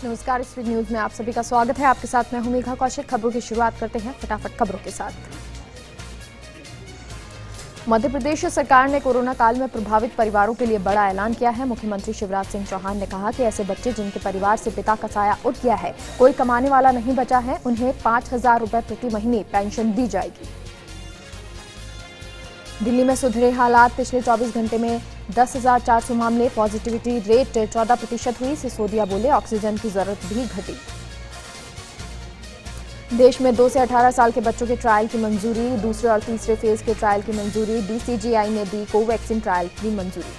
नमस्कार, speed news में आप सभी का स्वागत है। आपके साथ मैं हूं मेघा कौशिक। खबरों की शुरुआत करते हैं फटाफट खबरों के साथ। मध्य प्रदेश सरकार ने कोरोना काल में प्रभावित परिवारों के लिए बड़ा ऐलान किया है। मुख्यमंत्री शिवराज सिंह चौहान ने कहा कि ऐसे बच्चे जिनके परिवार से पिता का साया उठ गया है, कोई कमाने वाला नहीं बचा है, उन्हें 5,000 रुपए प्रति महीने पेंशन दी जाएगी। दिल्ली में सुधरे हालात। पिछले 24 घंटे में 10,400 मामले। पॉजिटिविटी रेट 14% हुई। सिसोदिया बोले ऑक्सीजन की जरूरत भी घटी। देश में 2 से 18 साल के बच्चों के ट्रायल की मंजूरी। दूसरे और तीसरे फेज के ट्रायल की मंजूरी। डीसीजीआई ने दी कोवैक्सीन ट्रायल की मंजूरी।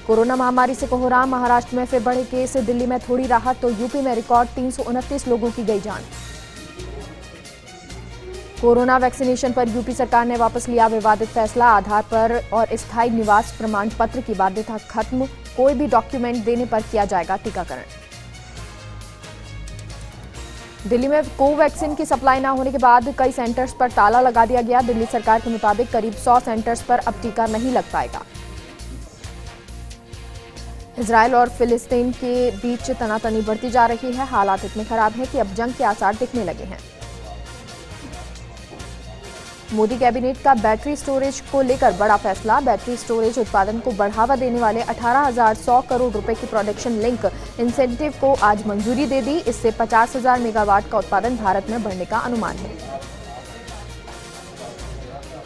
कोरोना महामारी से कोहराम। महाराष्ट्र में फिर बढ़े केस। दिल्ली में थोड़ी राहत तो यूपी में रिकॉर्ड 329 लोगों की गई जान। कोरोना वैक्सीनेशन पर यूपी सरकार ने वापस लिया विवादित फैसला। आधार पर और स्थायी निवास प्रमाण पत्र की बाध्यता खत्म। कोई भी डॉक्यूमेंट देने पर किया जाएगा टीकाकरण। दिल्ली में कोवैक्सीन की सप्लाई न होने के बाद कई सेंटर्स पर ताला लगा दिया गया। दिल्ली सरकार के मुताबिक करीब 100 सेंटर्स पर अब टीका नहीं लग पाएगा। इजरायल और फिलिस्तीन के बीच तनातनी बढ़ती जा रही है। हालात इतने खराब हैं कि अब जंग के आसार दिखने लगे हैं। मोदी कैबिनेट का बैटरी स्टोरेज को लेकर बड़ा फैसला। बैटरी स्टोरेज उत्पादन को बढ़ावा देने वाले 18,100 करोड़ रुपए की प्रोडक्शन लिंक इंसेंटिव को आज मंजूरी दे दी। इससे 50,000 मेगावाट का उत्पादन भारत में बढ़ने का अनुमान है।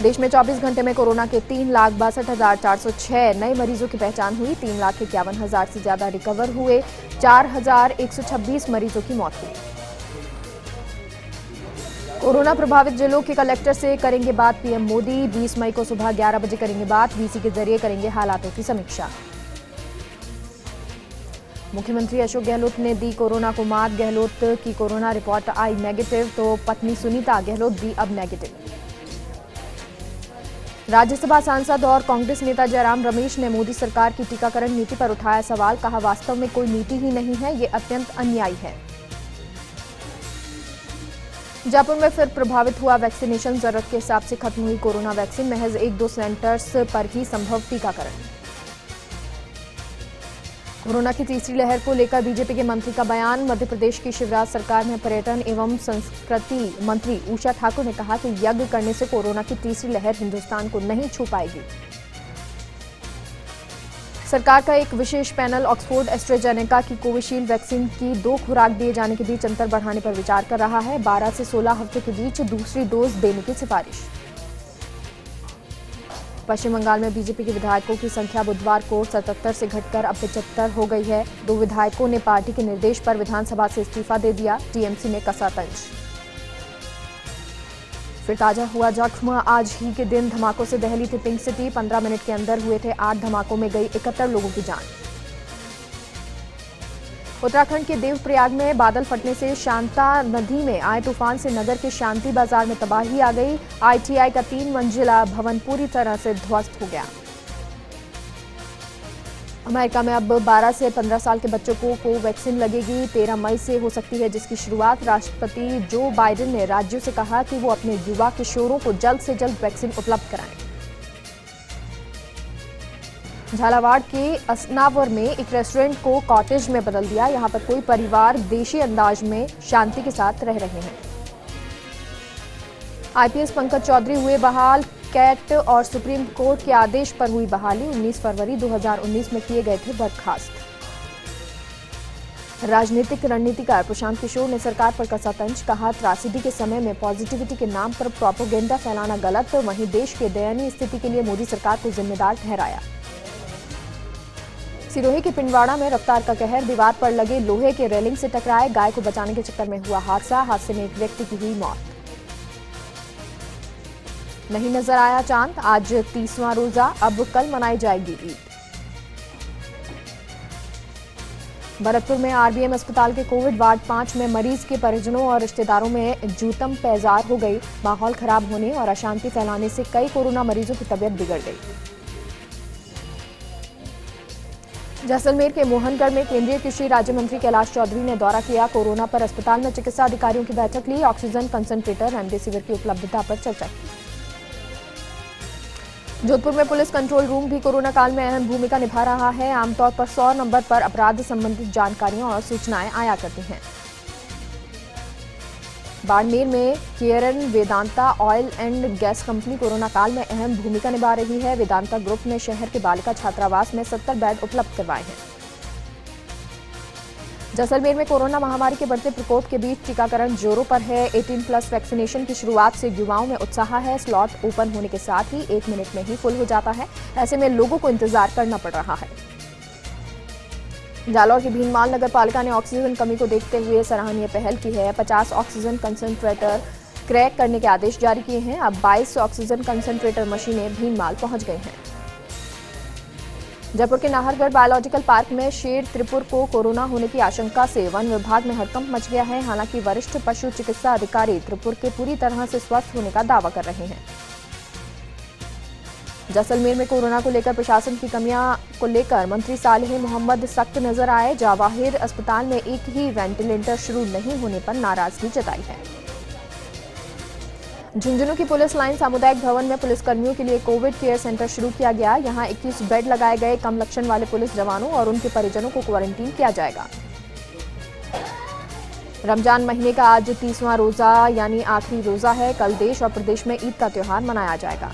देश में 24 घंटे में कोरोना के 3,62,406 नए मरीजों की पहचान हुई। 3,51,000 से ज्यादा रिकवर हुए। 4,126 मरीजों की मौत हुई। कोरोना प्रभावित जिलों के कलेक्टर से करेंगे बात पीएम मोदी। 20 मई को सुबह 11 बजे करेंगे बात। वीसी के जरिए करेंगे हालातों की समीक्षा। मुख्यमंत्री अशोक गहलोत ने दी कोरोना को मात। गहलोत की कोरोना रिपोर्ट आई नेगेटिव तो पत्नी सुनीता गहलोत भी अब नेगेटिव। राज्यसभा सांसद और कांग्रेस नेता जयराम रमेश ने मोदी सरकार की टीकाकरण नीति पर उठाया सवाल। कहा वास्तव में कोई नीति ही नहीं है, ये अत्यंत अन्यायी है। जयपुर में फिर प्रभावित हुआ वैक्सीनेशन। जरूरत के हिसाब से खत्म हुई कोरोना वैक्सीन। महज 1-2 सेंटर्स पर ही संभव टीकाकरण। कोरोना की तीसरी लहर को लेकर बीजेपी के मंत्री का बयान। मध्य प्रदेश की शिवराज सरकार में पर्यटन एवं संस्कृति मंत्री उषा ठाकुर ने कहा कि यज्ञ करने से कोरोना की तीसरी लहर हिंदुस्तान को नहीं छू पाएगी। सरकार का एक विशेष पैनल ऑक्सफोर्ड एस्ट्राजेनेका की कोविशील्ड वैक्सीन की 2 खुराक दिए जाने के बीच अंतर बढ़ाने पर विचार कर रहा है। 12 से 16 हफ्ते के बीच दूसरी डोज देने की सिफारिश। पश्चिम बंगाल में बीजेपी के विधायकों की संख्या बुधवार को 77 से घटकर अब 75 हो गई है। 2 विधायकों ने पार्टी के निर्देश पर विधानसभा से इस्तीफा दे दिया। टीएमसी ने कसा तंज। फिर ताजा हुआ जख्म। आज ही के दिन धमाकों से दहली थी पिंक सिटी। 15 मिनट के अंदर हुए थे 8 धमाकों में गई 71 लोगों की जान। उत्तराखंड के देवप्रयाग में बादल फटने से शांता नदी में आए तूफान से नगर के शांति बाजार में तबाही आ गई। आईटीआई का 3 मंजिला भवन पूरी तरह से ध्वस्त हो गया। अमेरिका में अब 12 से 15 साल के बच्चों को कोवैक्सीन लगेगी। 13 मई से हो सकती है जिसकी शुरुआत। राष्ट्रपति जो बाइडेन ने राज्यों से कहा कि वो अपने युवा किशोरों को जल्द से जल्द वैक्सीन उपलब्ध कराएं। झालावाड़ के असनावर में एक रेस्टोरेंट को कॉटेज में बदल दिया। यहां पर कोई परिवार देशी अंदाज में शांति के साथ रह रहे हैं। आईपीएस पंकज चौधरी हुए बहाल। कैट और सुप्रीम कोर्ट के आदेश पर हुई बहाली। 19 फरवरी 2019 में किए गए थे बर्खास्त। राजनीतिक रणनीतिकार प्रशांत किशोर ने सरकार पर कसा तंज। कहा त्रासदी के समय में पॉजिटिविटी के नाम पर प्रोपेगेंडा फैलाना गलत। वहीं देश के दयनीय स्थिति के लिए मोदी सरकार को जिम्मेदार ठहराया। सिरोही के पिंडवाड़ा में रफ्तार का कहर। दीवार पर लगे लोहे के रेलिंग से टकराए। गाय को बचाने के चक्कर में हुआ हादसा। हादसे में एक व्यक्ति की हुई मौत। नहीं नजर आया चांद। आज 30वां रोजा। अब कल मनाई जाएगी ईद। भरतपुर में आरबीएम अस्पताल के कोविड वार्ड 5 में मरीज के परिजनों और रिश्तेदारों में जूतम पैजार हो गई। माहौल खराब होने और अशांति फैलाने से कई कोरोना मरीजों की तबीयत बिगड़ गई। जैसलमेर के मोहनगढ़ में केंद्रीय कृषि राज्य मंत्री कैलाश चौधरी ने दौरा किया। कोरोना पर अस्पताल में चिकित्सा अधिकारियों की बैठक ली। ऑक्सीजन कंसंट्रेटर रेमडेसिविर की उपलब्धता पर चर्चा की। जोधपुर में पुलिस कंट्रोल रूम भी कोरोना काल में अहम भूमिका निभा रहा है। आमतौर पर 100 नंबर पर अपराध संबंधित जानकारियां और सूचनाएं आया करती हैं। बाड़मेर में Cairn Vedanta oil and gas company corona काल में अहम भूमिका निभा रही है। वेदांता ग्रुप ने शहर के बालिका छात्रावास में 70 बेड उपलब्ध करवाए हैं। जैसलमेर में कोरोना महामारी के बढ़ते प्रकोप के बीच टीकाकरण जोरों पर है। 18+ वैक्सीनेशन की शुरुआत से युवाओं में उत्साह है। स्लॉट ओपन होने के साथ ही 1 मिनट में ही फुल हो जाता है। ऐसे में लोगों को इंतजार करना पड़ रहा है। जालौर की भीनमाल नगर पालिका ने ऑक्सीजन कमी को देखते हुए सराहनीय पहल की है। 50 ऑक्सीजन कंसंट्रेटर क्रैक करने के आदेश जारी किए हैं। अब 22 ऑक्सीजन कंसंट्रेटर मशीनें भीनमाल पहुंच गई हैं। जयपुर के नाहरगढ़ बायोलॉजिकल पार्क में शेर त्रिपुर को कोरोना होने की आशंका से वन विभाग में हड़कंप मच गया है। हालांकि वरिष्ठ पशु चिकित्सा अधिकारी त्रिपुर के पूरी तरह से स्वस्थ होने का दावा कर रहे हैं। जैसलमेर में कोरोना को लेकर प्रशासन की कमियां को लेकर मंत्री सालेह मोहम्मद सख्त नजर आए। जवाहिर अस्पताल में एक ही वेंटिलेटर शुरू नहीं होने पर नाराजगी जताई है। झुंझुनू की पुलिस लाइन सामुदायिक भवन में पुलिसकर्मियों के लिए कोविड केयर सेंटर शुरू किया गया। यहां 21 बेड लगाए गए। कम लक्षण वाले पुलिस जवानों और उनके परिजनों को क्वारंटीन किया जाएगा। रमजान महीने का आज 30वां रोजा यानी आखिरी रोजा है। कल देश और प्रदेश में ईद का त्योहार मनाया जाएगा।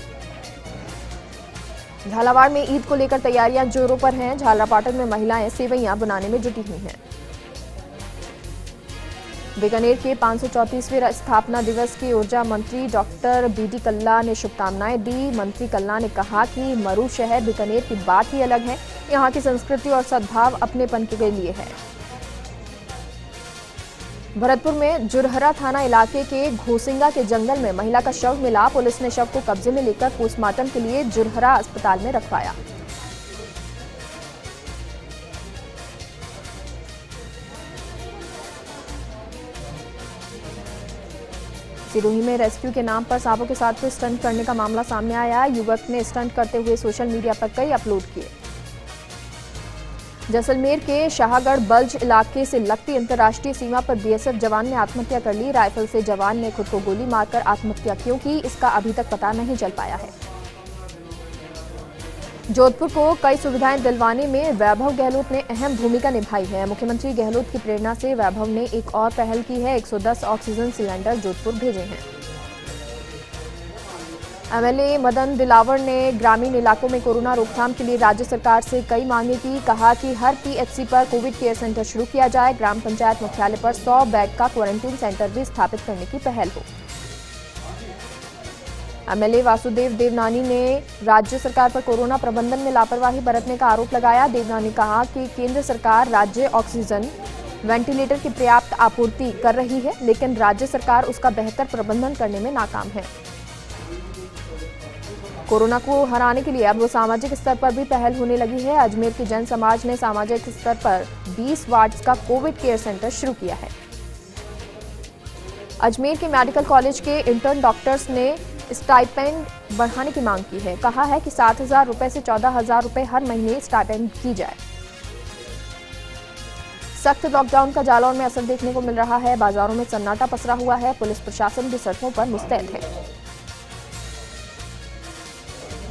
झालावाड़ में ईद को लेकर तैयारियां जोरों पर हैं। झालरापाटन में महिलाएं सेवैयां बनाने में जुटी हुई हैं। बीकानेर के 534वें स्थापना दिवस की ऊर्जा मंत्री डॉक्टर बीडी कल्ला ने शुभकामनाएं दी। मंत्री कल्ला ने कहा कि मरू शहर बीकानेर की बात ही अलग है। यहां की संस्कृति और सद्भाव अपनेपन के लिए है। भरतपुर में जुरहरा थाना इलाके के घोसिंगा के जंगल में महिला का शव मिला। पुलिस ने शव को कब्जे में लेकर पोस्टमार्टम के लिए जुरहरा अस्पताल में रखवाया। सिरोही में रेस्क्यू के नाम पर सांपों के साथ स्टंट करने का मामला सामने आया। युवक ने स्टंट करते हुए सोशल मीडिया पर कई अपलोड किए। जैसलमेर के शाहगढ़ बल्ज इलाके से लगती अंतर्राष्ट्रीय सीमा पर बीएसएफ जवान ने आत्महत्या कर ली। राइफल से जवान ने खुद को गोली मारकर आत्महत्या क्यों की, इसका अभी तक पता नहीं चल पाया है। जोधपुर को कई सुविधाएं दिलवाने में वैभव गहलोत ने अहम भूमिका निभाई है। मुख्यमंत्री गहलोत की प्रेरणा से वैभव ने एक और पहल की है। 110 ऑक्सीजन सिलेंडर जोधपुर भेजे हैं। एमएलए मदन दिलावर ने ग्रामीण इलाकों में कोरोना रोकथाम के लिए राज्य सरकार से कई मांगे की। कहा कि हर पीएचसी पर कोविड केयर सेंटर शुरू किया जाए। ग्राम पंचायत मुख्यालय पर 100 बेड का क्वारंटीन सेंटर भी स्थापित करने की पहल हो। एमएलए वासुदेव देवनानी ने राज्य सरकार पर कोरोना प्रबंधन में लापरवाही बरतने का आरोप लगाया। देवनानी ने कहा कि केंद्र सरकार राज्य ऑक्सीजन वेंटिलेटर की पर्याप्त आपूर्ति कर रही है, लेकिन राज्य सरकार उसका बेहतर प्रबंधन करने में नाकाम है। कोरोना को हराने के लिए अब सामाजिक स्तर पर भी पहल होने लगी है। अजमेर की जन समाज ने सामाजिक स्तर पर 20 वार्ड्स का कोविड केयर सेंटर शुरू किया है। अजमेर के मेडिकल कॉलेज के इंटर्न डॉक्टर्स ने स्टाइपेंड बढ़ाने की मांग की है। कहा है कि 7,000 रुपए से 14,000 रुपए हर महीने स्टाइपेंड की जाए। सख्त लॉकडाउन का जालौर में असर देखने को मिल रहा है। बाजारों में सन्नाटा पसरा हुआ है। पुलिस प्रशासन भी सड़कों पर मुस्तैद है।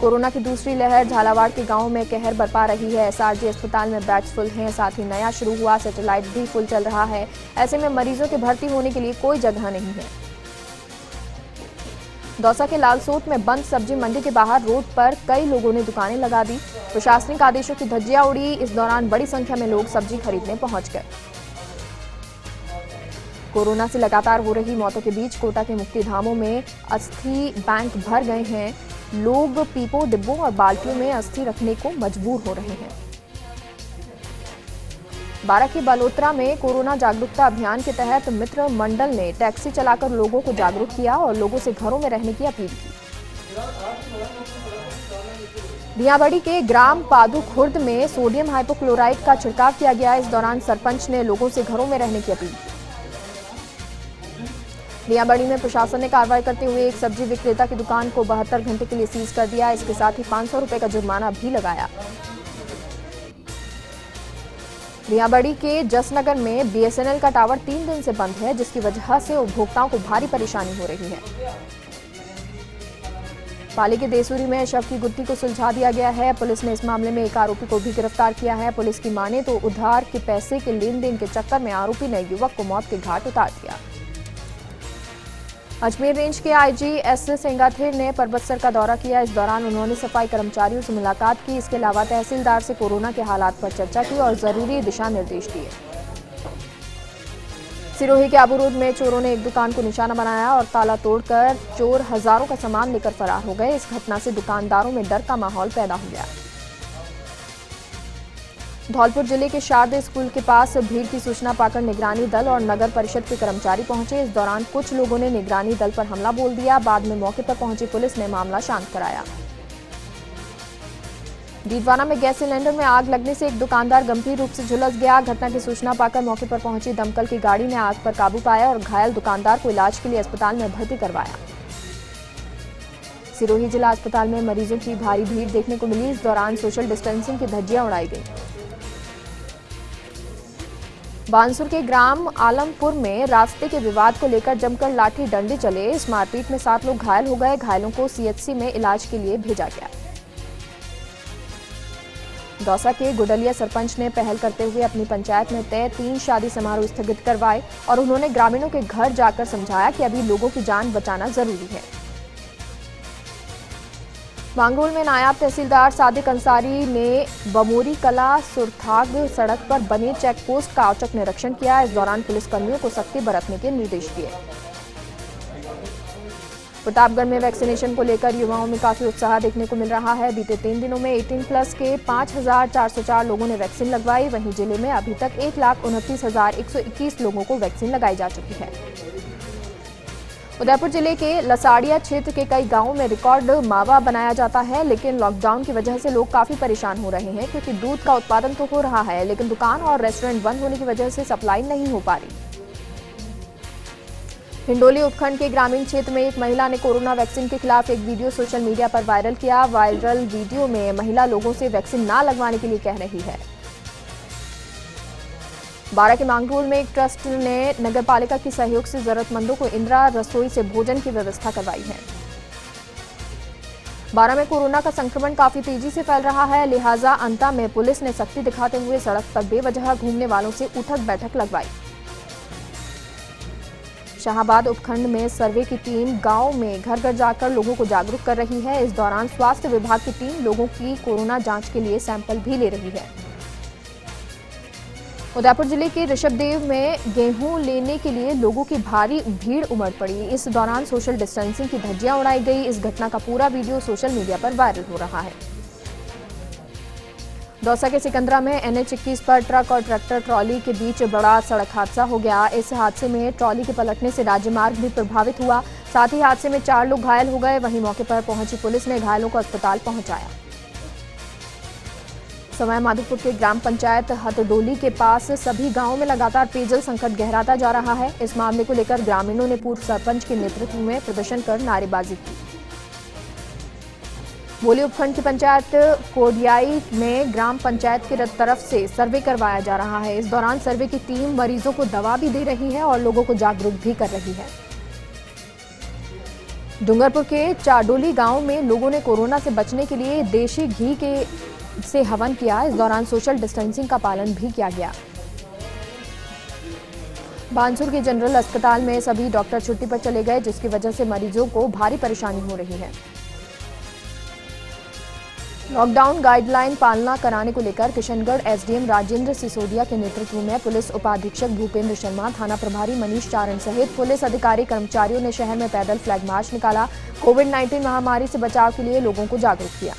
कोरोना की दूसरी लहर झालावाड़ के गांवों में कहर बरपा रही है। एसआरजी अस्पताल में बेड्स फुल हैं, साथ ही नया शुरू हुआ सैटेलाइट भी फुल चल रहा है। ऐसे में मरीजों के भर्ती होने के लिए कोई जगह नहीं है। दौसा के लालसोट में बंद सब्जी मंडी के बाहर रोड पर कई लोगों ने दुकानें लगा दी। प्रशासनिक आदेशों की धज्जियां उड़ी। इस दौरान बड़ी संख्या में लोग सब्जी खरीदने पहुंच गए। कोरोना से लगातार हो रही मौतों के बीच कोटा के मुक्तिधामों में अस्थि बैंक भर गए हैं। लोग पीपों, डिब्बों और बाल्टियों में अस्थि रखने को मजबूर हो रहे हैं। बारां के बालोतरा में कोरोना जागरूकता अभियान के तहत मित्र मंडल ने टैक्सी चलाकर लोगों को जागरूक किया और लोगों से घरों में रहने की अपील की। भियाबड़ी के ग्राम पादू खुर्द में सोडियम हाइपोक्लोराइड का छिड़काव किया गया। इस दौरान सरपंच ने लोगों से घरों में रहने की अपील की। भियाबड़ी में प्रशासन ने कार्रवाई करते हुए एक सब्जी विक्रेता की दुकान को 72 घंटे के लिए सीज कर दिया। इसके साथ ही 500 रुपए का जुर्माना भी लगाया। भियाबड़ी के जसनगर में बीएसएनएल का टावर 3 दिन से बंद है, जिसकी वजह से उपभोक्ताओं को भारी परेशानी हो रही है। पाली के देसूरी में शव की गुत्थी को सुलझा दिया गया है। पुलिस ने इस मामले में एक आरोपी को भी गिरफ्तार किया है। पुलिस की माने तो उधार के पैसे के लेन देन के चक्कर में आरोपी ने युवक को मौत के घाट उतार दिया। अजमेर रेंज के आईजी एस सेंगाथिर ने परबतसर का दौरा किया। इस दौरान उन्होंने सफाई कर्मचारियों से मुलाकात की। इसके अलावा तहसीलदार से कोरोना के हालात पर चर्चा की और जरूरी दिशा निर्देश दिए। सिरोही के आबू रोड में चोरों ने एक दुकान को निशाना बनाया और ताला तोड़कर चोर हजारों का सामान लेकर फरार हो गए। इस घटना से दुकानदारों में डर का माहौल पैदा हो गया। धौलपुर जिले के शारदा स्कूल के पास भीड़ की सूचना पाकर निगरानी दल और नगर परिषद के कर्मचारी पहुंचे। इस दौरान कुछ लोगों ने निगरानी दल पर हमला बोल दिया। बाद में मौके पर पहुंची पुलिस ने मामला शांत कराया। डीडवाना में गैस सिलेंडर में आग लगने से एक दुकानदार गंभीर रूप से झुलस गया। घटना की सूचना पाकर मौके पर पहुंची दमकल की गाड़ी ने आग पर काबू पाया और घायल दुकानदार को इलाज के लिए अस्पताल में भर्ती करवाया। सिरोही जिला अस्पताल में मरीजों की भारी भीड़ देखने को मिली। इस दौरान सोशल डिस्टेंसिंग की धज्जियां उड़ाई गई। बानसूर के ग्राम आलमपुर में रास्ते के विवाद को लेकर जमकर लाठी डंडे चले। इस मारपीट में 7 लोग घायल हो गए। घायलों को सीएचसी में इलाज के लिए भेजा गया। दौसा के गुडलिया सरपंच ने पहल करते हुए अपनी पंचायत में तय 3 शादी समारोह स्थगित करवाए और उन्होंने ग्रामीणों के घर जाकर समझाया कि अभी लोगों की जान बचाना जरूरी है। मांगरोल में नायब तहसीलदार सादिक अंसारी ने बमोरी कला सुरथाग सड़क पर बने चेक पोस्ट का औचक निरीक्षण किया। इस दौरान पुलिसकर्मियों को सख्ती बरतने के निर्देश दिए। प्रतापगढ़ में वैक्सीनेशन को लेकर युवाओं में काफी उत्साह देखने को मिल रहा है। बीते 3 दिनों में 18+ के 5,404 लोगों ने वैक्सीन लगवाई। वहीं जिले में अभी तक 1,29,121 लोगों को वैक्सीन लगाई जा चुकी है। उदयपुर जिले के लसाड़िया क्षेत्र के कई गांवों में रिकॉर्ड मावा बनाया जाता है, लेकिन लॉकडाउन की वजह से लोग काफी परेशान हो रहे हैं क्योंकि दूध का उत्पादन तो हो रहा है, लेकिन दुकान और रेस्टोरेंट बंद होने की वजह से सप्लाई नहीं हो पा रही। हिंडोली उपखंड के ग्रामीण क्षेत्र में एक महिला ने कोरोना वैक्सीन के खिलाफ एक वीडियो सोशल मीडिया पर वायरल किया। वायरल वीडियो में महिला लोगों से वैक्सीन ना लगवाने के लिए कह रही है। बारा के मांगरोल में एक ट्रस्ट ने नगरपालिका के सहयोग से जरूरतमंदों को इंदिरा रसोई से भोजन की व्यवस्था करवाई है। बारा में कोरोना का संक्रमण काफी तेजी से फैल रहा है, लिहाजा अंता में पुलिस ने सख्ती दिखाते हुए सड़क पर बेवजह घूमने वालों से उठक बैठक लगवाई। शाहाबाद उपखंड में सर्वे की टीम गांव में घर घर जाकर लोगों को जागरूक कर रही है। इस दौरान स्वास्थ्य विभाग की टीम लोगों की कोरोना जांच के लिए सैंपल भी ले रही है। उदयपुर जिले के ऋषभदेव में गेहूं लेने के लिए लोगों की भारी भीड़ उमड़ पड़ी। इस दौरान सोशल डिस्टेंसिंग की धज्जियां उड़ाई गई। इस घटना का पूरा वीडियो सोशल मीडिया पर वायरल हो रहा है। दौसा के सिकंदरा में NH-21 पर ट्रक और ट्रैक्टर ट्रॉली के बीच बड़ा सड़क हादसा हो गया। इस हादसे में ट्रॉली के पलटने से राज्यमार्ग भी प्रभावित हुआ। साथ ही हादसे में 4 लोग घायल हो गए। वहीं मौके पर पहुंची पुलिस ने घायलों को अस्पताल पहुंचाया। सवाई माधोपुर के ग्राम पंचायत हथडोली के पास सभी गांवों में लगातार पेयजल संकट गहराता जा रहा है। इस मामले को लेकर ग्रामीणों ने पूर्व सरपंच के नेतृत्व में प्रदर्शन कर नारेबाजी की। बोली उपखंड की पंचायत कोडियाई में ग्राम पंचायत की तरफ से सर्वे करवाया जा रहा है। इस दौरान सर्वे की टीम मरीजों को दवा भी दे रही है और लोगों को जागरूक भी कर रही है। डूंगरपुर के चाडोली गांव में लोगों ने कोरोना से बचने के लिए देशी घी से हवन किया। इस दौरान सोशल डिस्टेंसिंग का पालन भी किया गया। बानसूर के जनरल अस्पताल में सभी डॉक्टर छुट्टी पर चले गए, जिसकी वजह से मरीजों को भारी परेशानी हो रही है। लॉकडाउन गाइडलाइन पालना कराने को लेकर किशनगढ़ SDM राजेंद्र सिसोदिया के नेतृत्व में पुलिस उपाधीक्षक भूपेंद्र शर्मा, थाना प्रभारी मनीष चारण सहित पुलिस अधिकारी कर्मचारियों ने शहर में पैदल फ्लैग मार्च निकाला। कोविड-19 महामारी से बचाव के लिए लोगों को जागरूक किया।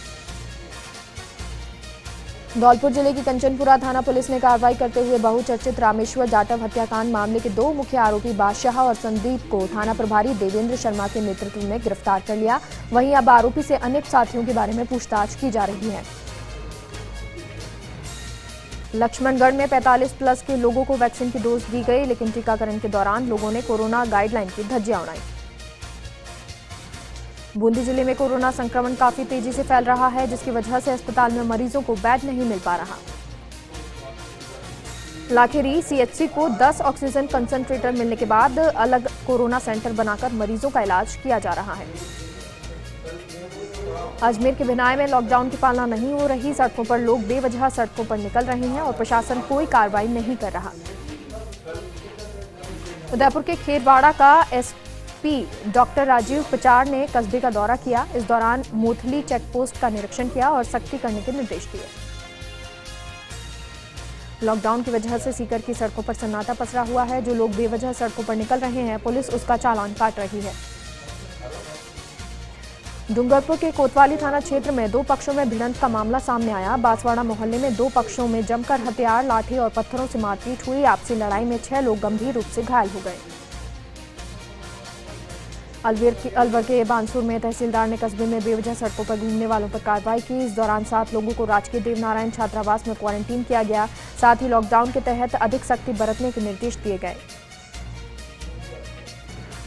धौलपुर जिले की कंचनपुरा थाना पुलिस ने कार्रवाई करते हुए बहुचर्चित रामेश्वर जाटव हत्याकांड मामले के 2 मुख्य आरोपी बादशाह और संदीप को थाना प्रभारी देवेंद्र शर्मा के नेतृत्व में गिरफ्तार कर लिया। वहीं अब आरोपी से अन्य साथियों के बारे में पूछताछ की जा रही है। लक्ष्मणगढ़ में 45+ के लोगों को वैक्सीन की डोज दी गई, लेकिन टीकाकरण के दौरान लोगों ने कोरोना गाइडलाइन की धज्जियां उड़ाई। बूंदी जिले में कोरोना संक्रमण काफी तेजी से फैल रहा है, जिसकी वजह से अस्पताल में मरीजों को बेड नहीं मिल पा रहा। लाखेरी CHC को 10 ऑक्सीजन कंसंट्रेटर मिलने के बाद अलग कोरोना सेंटर बनाकर मरीजों का इलाज किया जा रहा है। अजमेर के बिनाए में लॉकडाउन की पालना नहीं हो रही, सड़कों पर लोग बेवजह सड़कों पर निकल रहे हैं और प्रशासन कोई कार्रवाई नहीं कर रहा। उदयपुर के खेरवाड़ा का एसपी डॉक्टर राजीव पचार ने कस्बे का दौरा किया। इस दौरान मोथली चेकपोस्ट का निरीक्षण किया और सख्ती करने के निर्देश दिए। लॉकडाउन की वजह से सीकर की सड़कों पर सन्नाटा पसरा हुआ है। जो लोग बेवजह सड़कों पर निकल रहे हैं, पुलिस उसका चालान काट रही है। डूंगरपुर के कोतवाली थाना क्षेत्र में दो पक्षों में भिड़ंत का मामला सामने आया। बांसवाड़ा मोहल्ले में दो पक्षों में जमकर हथियार, लाठी और पत्थरों से मारपीट हुई। आपसी लड़ाई में 6 लोग गंभीर रूप से घायल हो गए। अलवर के बानसूर में तहसीलदार ने कस्बे में बेवजह सड़कों पर घूमने वालों पर कार्रवाई की। इस दौरान 7 लोगों को राजकीय देवनारायण छात्रावास में क्वारंटीन किया गया। साथ ही लॉकडाउन के तहत अधिक सख्ती बरतने के निर्देश दिए गए।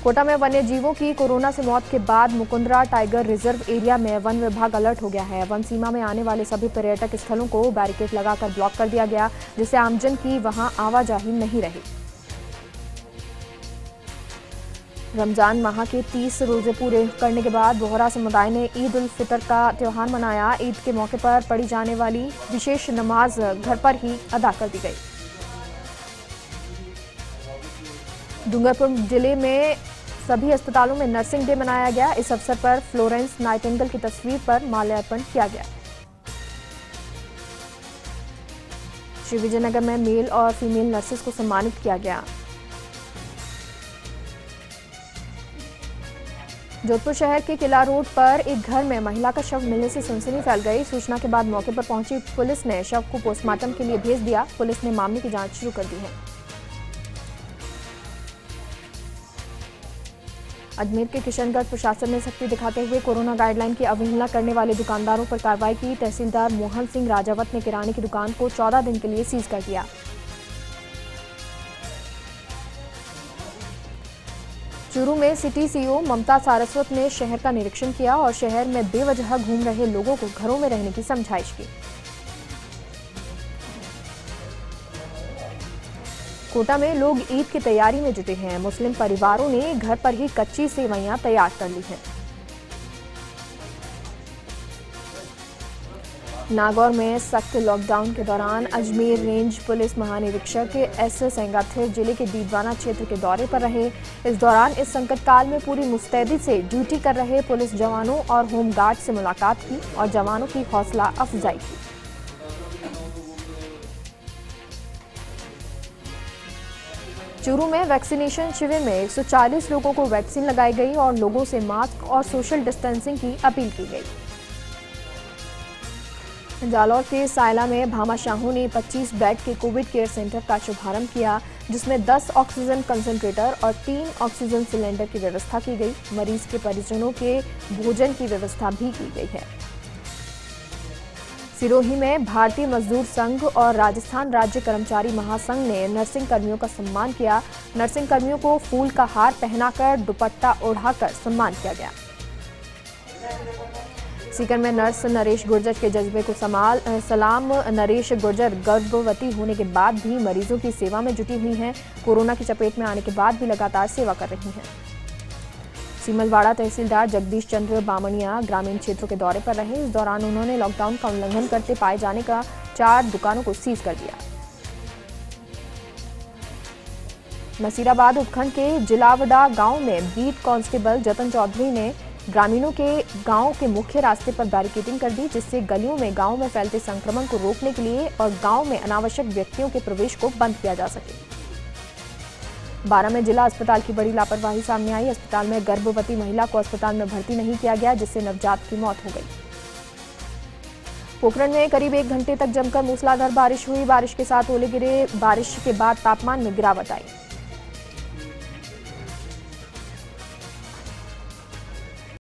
कोटा में वन्य जीवों की कोरोना से मौत के बाद मुकुंदरा टाइगर रिजर्व एरिया में वन विभाग अलर्ट हो गया है। वन सीमा में आने वाले सभी पर्यटक स्थलों को बैरिकेड लगाकर ब्लॉक कर दिया गया, जिससे आमजन की वहां आवाजाही नहीं रही। रमजान माह के 30 रोजे पूरे करने के बाद बोहरा समुदाय ने ईद उल फितर का त्यौहार मनाया। ईद के मौके पर पढ़ी जाने वाली विशेष नमाज घर पर ही अदा कर दी गई। डूंगरपुर जिले में सभी अस्पतालों में नर्सिंग डे मनाया गया। इस अवसर पर फ्लोरेंस नाइटिंगेल की तस्वीर पर माल्यार्पण किया गया। श्री विजयनगर में मेल और फीमेल नर्सेस को सम्मानित किया गया। जोधपुर शहर के किला रोड पर एक घर में महिला का शव मिलने से सनसनी फैल गई। सूचना के बाद मौके पर पहुंची पुलिस ने शव को पोस्टमार्टम के लिए भेज दिया। पुलिस ने मामले की जांच शुरू कर दी है। अजमेर के किशनगढ़ प्रशासन ने सख्ती दिखाते हुए कोरोना गाइडलाइन की अवहेलना करने वाले दुकानदारों पर कार्रवाई की। तहसीलदार मोहन सिंह राजावत ने किराने की दुकान को 14 दिन के लिए सीज कर दिया। चूरू में सिटी सीईओ ममता सारस्वत ने शहर का निरीक्षण किया और शहर में बेवजह घूम रहे लोगों को घरों में रहने की समझाइश की। कोटा में लोग ईद की तैयारी में जुटे हैं। मुस्लिम परिवारों ने घर पर ही कच्ची सेवइयां तैयार कर ली हैं। नागौर में सख्त लॉकडाउन के दौरान अजमेर रेंज पुलिस महानिरीक्षक एस सेंगाथिर जिले के दीदवाना क्षेत्र के दौरे पर रहे। इस दौरान इस संकट काल में पूरी मुस्तैदी से ड्यूटी कर रहे पुलिस जवानों और होमगार्ड से मुलाकात की और जवानों की हौसला अफजाई की। चूरू में वैक्सीनेशन शिविर में 140 लोगों को वैक्सीन लगाई गई और लोगों से मास्क और सोशल डिस्टेंसिंग की अपील की गई। जालौर के सायला में भामा शाहू ने 25 बेड के कोविड केयर सेंटर का शुभारंभ किया, जिसमें 10 ऑक्सीजन कंसंट्रेटर और 3 ऑक्सीजन सिलेंडर की व्यवस्था की गई। मरीज के परिजनों के भोजन की व्यवस्था भी की गई है। सिरोही में भारतीय मजदूर संघ और राजस्थान राज्य कर्मचारी महासंघ ने नर्सिंग कर्मियों का सम्मान किया। नर्सिंग कर्मियों को फूल का हार पहनाकर दुपट्टा ओढ़ाकर सम्मान किया गया। सीकर में नर्स नरेश गुर्जर के जज्बे को सलाम। नरेश गुर्जर गर्भवती होने के बाद भी मरीजों की सेवा में जुटी हुई हैं। कोरोना की चपेट में आने के बाद भी लगातार सेवा कर रही हैं। सीमलवाड़ा तहसीलदार जगदीश चंद्र बामणिया ग्रामीण क्षेत्रों के दौरे पर रहे। इस दौरान उन्होंने लॉकडाउन का उल्लंघन करते पाए जाने का 4 दुकानों को सीज कर दिया। नसीराबाद उपखंड के जिलावड़ा गांव में बीट कांस्टेबल जतन चौधरी ने ग्रामीणों के गांव के मुख्य रास्ते पर बैरिकेडिंग कर दी, जिससे गलियों में गांव में फैलते संक्रमण को रोकने के लिए और गांव में अनावश्यक व्यक्तियों के प्रवेश को बंद किया जा सके। 12 में जिला अस्पताल की बड़ी लापरवाही सामने आई। अस्पताल में गर्भवती महिला को अस्पताल में भर्ती नहीं किया गया, जिससे नवजात की मौत हो गई। पोखरण में करीब 1 घंटे तक जमकर मूसलाधार बारिश हुई। बारिश के साथ ओले गिरे। बारिश के बाद तापमान में गिरावट आई।